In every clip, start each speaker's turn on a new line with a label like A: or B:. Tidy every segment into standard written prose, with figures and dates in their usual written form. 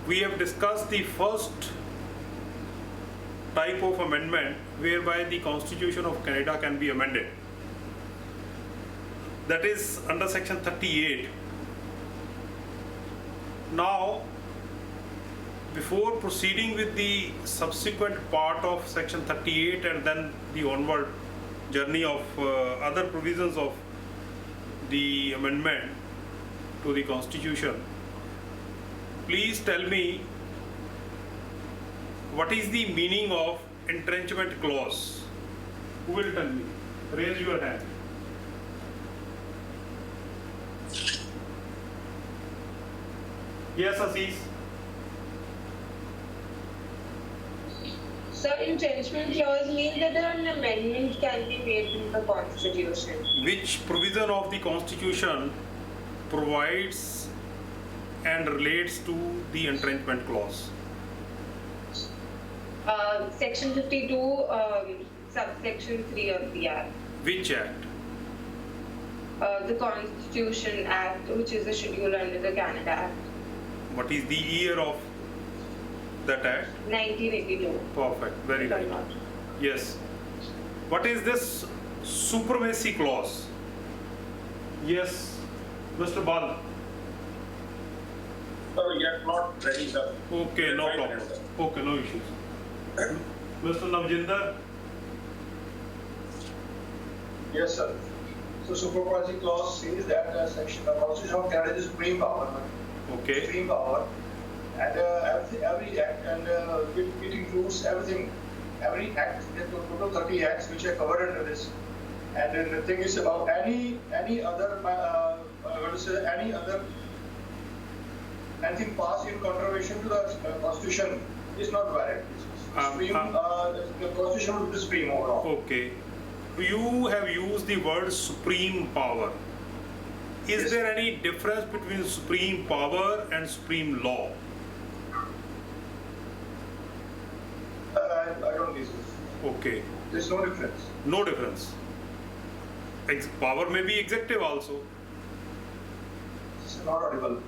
A: we have discussed the first type of amendment whereby the Constitution of Canada can be amended. That is under section 38. Now, before proceeding with the subsequent part of section 38 and then the onward journey of other provisions of the amendment to the Constitution, please tell me what is the meaning of entrenchment clause? Who will tell me? Raise your hand. Yes, Assis.
B: So, entrenchment clause means that an amendment can be made to the Constitution.
A: Which provision of the Constitution provides and relates to the entrenchment clause?
B: Section 52, subsection 3 of the Act.
A: Which act?
B: The Constitution Act, which is the schedule under the Canada Act.
A: What is the year of that act?
B: 1982.
A: Perfect, very right. Yes. What is this supremacy clause? Yes, Mr. Bal.
C: Sir, yet not ready, sir.
A: Okay, no problem. Okay, no issues. Mr. Navjinder.
C: Yes, sir. So supremacy clause says that section the Constitution of Canada is supreme power.
A: Okay.
C: Supreme power, and every act, and it includes everything. Every act, there are total 30 acts which are covered under this. And then the thing is about any other anything passed in contravention to the Constitution is not valid. The Constitution will be supreme overall.
A: Okay. You have used the word supreme power. Is
C: Yes.
A: there any difference between supreme power and supreme law?
C: I don't think so.
A: Okay.
C: There's no difference.
A: No difference. Power may be executive also.
C: It's not audible.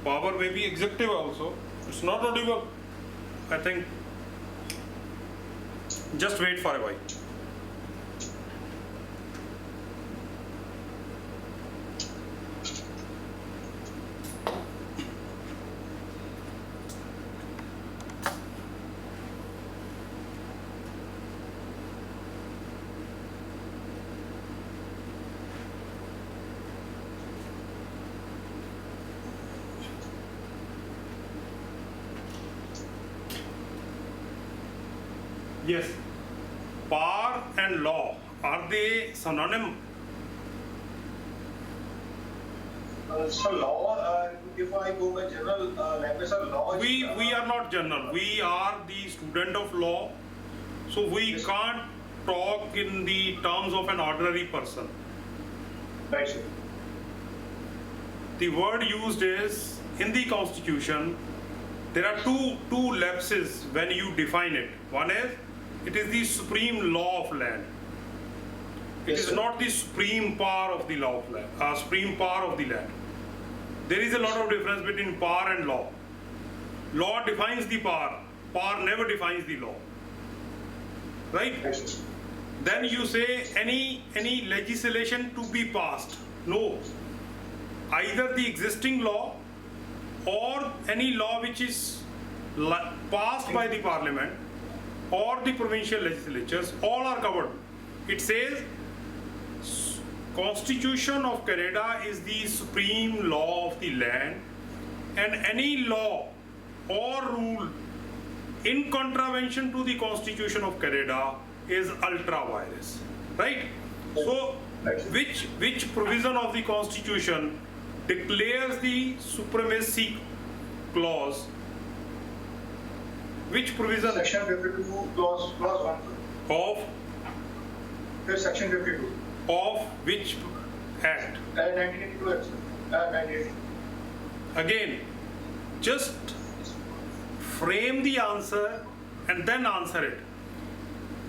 A: Power may be executive also. It's not audible. I think. Just wait for a while. Yes. Power and law, are they synonym?
C: So law, if I go by general language, law is...
A: We are not general. We are the student of law. So we
C: Yes.
A: can't talk in the terms of an ordinary person.
C: Right, sir.
A: The word used is, in the Constitution, there are two lapses when you define it. One is, it is the supreme law of land. It
C: Yes,
A: is
C: sir.
A: not the supreme power of the law of land, supreme power of the land. There is a lot of difference between power and law. Law defines the power. Power never defines the law. Right?
C: Right, sir.
A: Then you say any legislation to be passed. No. Either the existing law or any law which is passed by the parliament or the provincial legislatures, all are covered. It says Constitution of Canada is the supreme law of the land, and any law or rule in contravention to the Constitution of Canada is ultra vires, right? So which provision of the Constitution declares the supremacy clause? Which provision
C: Section 52, clause 1.
A: of
C: Here's section 52.
A: which act?
C: 1982 act, sir. 1982.
A: Again, just frame the answer and then answer it.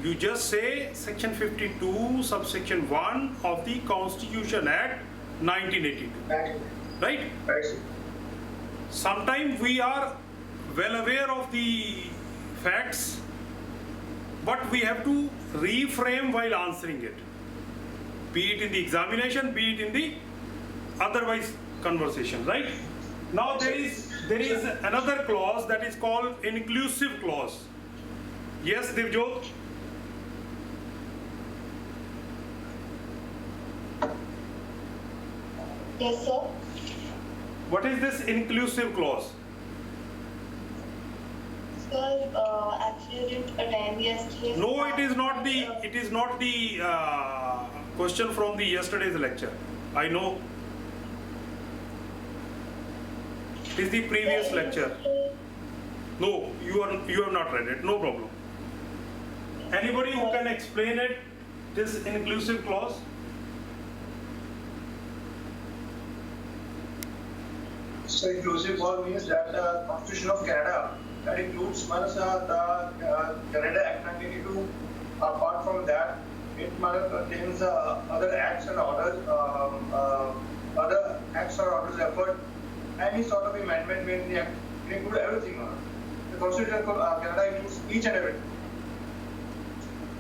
A: You just say section 52 subsection 1 of the Constitution Act 1982,
C: 1982.
A: right?
C: Right, sir.
A: Sometimes we are well aware of the facts, but we have to reframe while answering it, be it in the examination, be it in the otherwise conversation, right? Now there is another clause that is called inclusive clause. Yes, Divjot?
D: Yes, sir.
A: What is this inclusive clause?
D: Sir, actually, I didn't attend yesterday.
A: No, it is not the question from the yesterday's lecture. I know. It is the previous lecture. No, you have not read it. No problem. Anybody who can explain it, this inclusive clause?
C: So inclusive clause means that the Constitution of Canada, that includes once the Canada Act 1982. Apart from that, it contains other acts and orders, other acts or orders effort, any sort of amendment made in the act. It includes everything. The Constitution of Canada includes each and everything.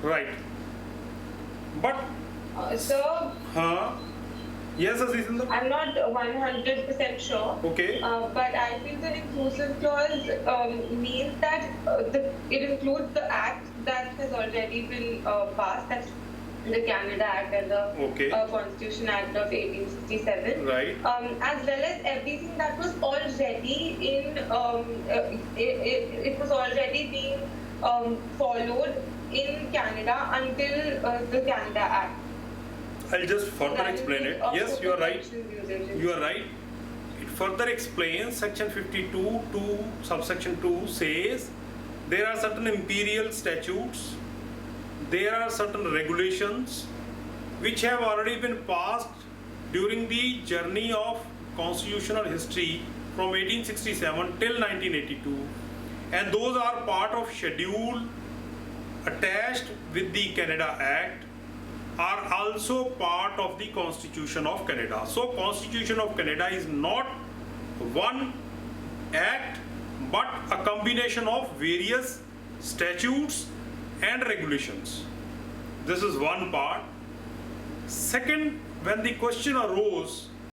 A: Right. But,
B: So
A: yes, Azizullah?
B: I'm not 100% sure.
A: Okay.
B: But I feel the inclusive clause means that it includes the act that has already been passed, that's the Canada Act and the
A: Okay.
B: Constitution Act of 1867.
A: Right.
B: As well as everything that was already in, it was already being followed in Canada until the Canada Act.
A: I'll just further
B: That is
A: explain
B: the
A: it. Yes, you are right.
B: conventions usages.
A: You are right. It further explains section 52 to subsection 2 says there are certain imperial statutes, there are certain regulations which have already been passed during the journey of constitutional history from 1867 till 1982, and those are part of schedule attached with the Canada Act, are also part of the Constitution of Canada. So Constitution of Canada is not one act but a combination of various statutes and regulations. This is one part. Second, when the question arose